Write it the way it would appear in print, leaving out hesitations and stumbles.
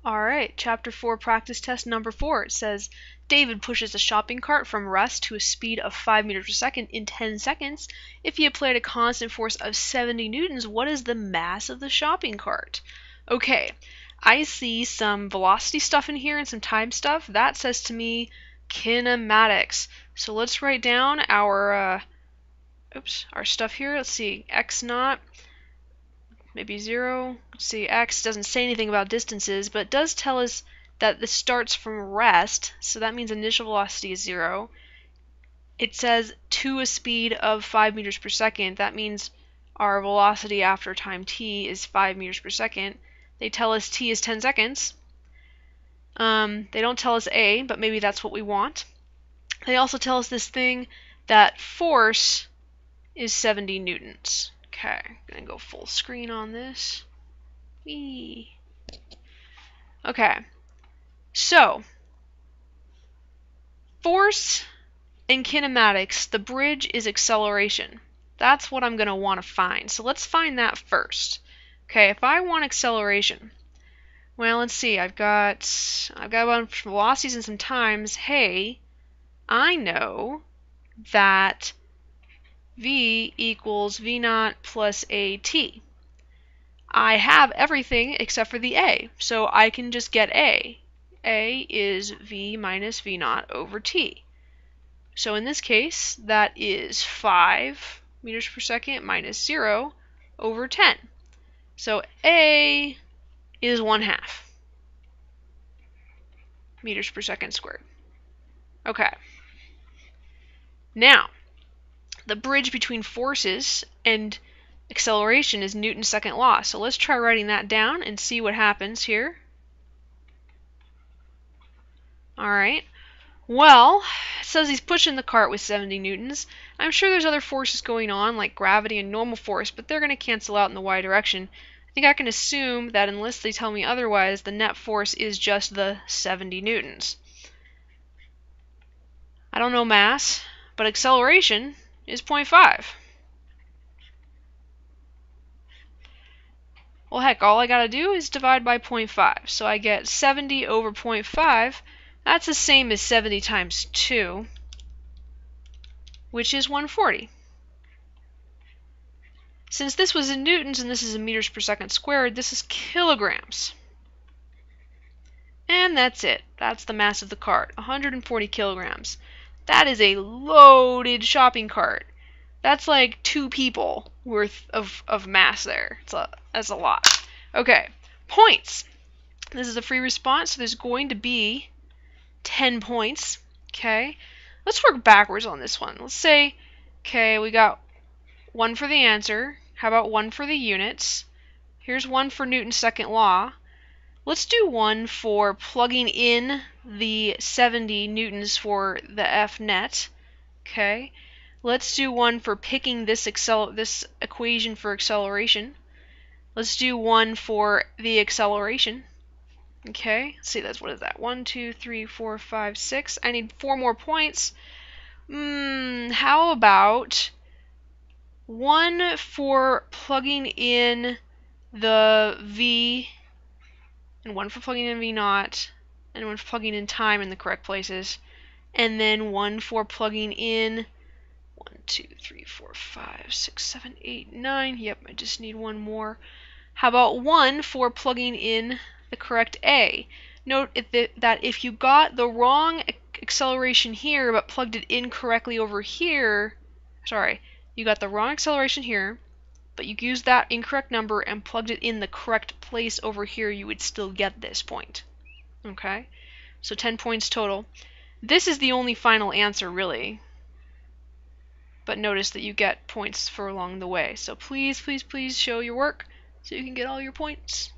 Alright, Chapter 4, Practice Test number 4. It says, David pushes a shopping cart from rest to a speed of 5 meters per second in 10 seconds. If he applied a constant force of 70 newtons, what is the mass of the shopping cart? Okay, I see some velocity stuff in here and some time stuff. That says to me kinematics. So let's write down our stuff here. Let's see, x naught. Maybe 0. Let's see, x doesn't say anything about distances, but it does tell us that this starts from rest, so that means initial velocity is 0. It says to a speed of 5 meters per second. That means our velocity after time t is 5 meters per second. They tell us t is 10 seconds. They don't tell us a, but maybe that's what we want. They also tell us this thing that force is 70 newtons. Okay, I'm gonna go full screen on this. Whee. Okay, so force in kinematics, the bridge is acceleration. That's what I'm gonna want to find. So let's find that first. Okay, if I want acceleration, well, let's see. I've got a bunch of velocities and some times. Hey, I know that v equals v naught plus at. I have everything except for the a, so I can just get a. A is v minus v naught over t. So in this case, that is 5 meters per second minus 0 over 10. So a is 1/2 meters per second squared. Okay. Now, the bridge between forces and acceleration is Newton's second law. So let's try writing that down and see what happens here. Alright. Well, it says he's pushing the cart with 70 newtons. I'm sure there's other forces going on, like gravity and normal force, but they're going to cancel out in the y direction. I think I can assume that unless they tell me otherwise, the net force is just the 70 newtons. I don't know mass, but acceleration is 0.5. Well, heck, all I gotta do is divide by 0.5. So I get 70 over 0.5. That's the same as 70 times 2, which is 140. Since this was in newtons and this is in meters per second squared, this is kilograms. And that's it. That's the mass of the cart, 140 kilograms. That is a loaded shopping cart. That's like 2 people worth of mass there. That's a lot. Okay, points. This is a free response, so there's going to be 10 points. Okay, let's work backwards on this one. Let's say, okay, we got 1 for the answer. How about 1 for the units? Here's 1 for Newton's second law. Let's do 1 for plugging in the 70 newtons for the F net. Okay. Let's do 1 for picking this equation for acceleration. Let's do 1 for the acceleration. Okay, let's see, what is that? 1, 2, 3, 4, 5, 6. I need 4 more points. How about 1 for plugging in the V, and 1 for plugging in V naught, and 1 for plugging in time in the correct places, and then 1 for plugging in 1, 2, 3, 4, 5, 6, 7, 8, 9. Yep, I just need 1 more. How about 1 for plugging in the correct A? Note that if you got the wrong acceleration here but plugged it in correctly over here, sorry, you got the wrong acceleration here, but you used that incorrect number and plugged it in the correct place over here, you would still get this point. Okay? So 10 points total. This is the only final answer, really. But notice that you get points for along the way. So please, please, please show your work so you can get all your points.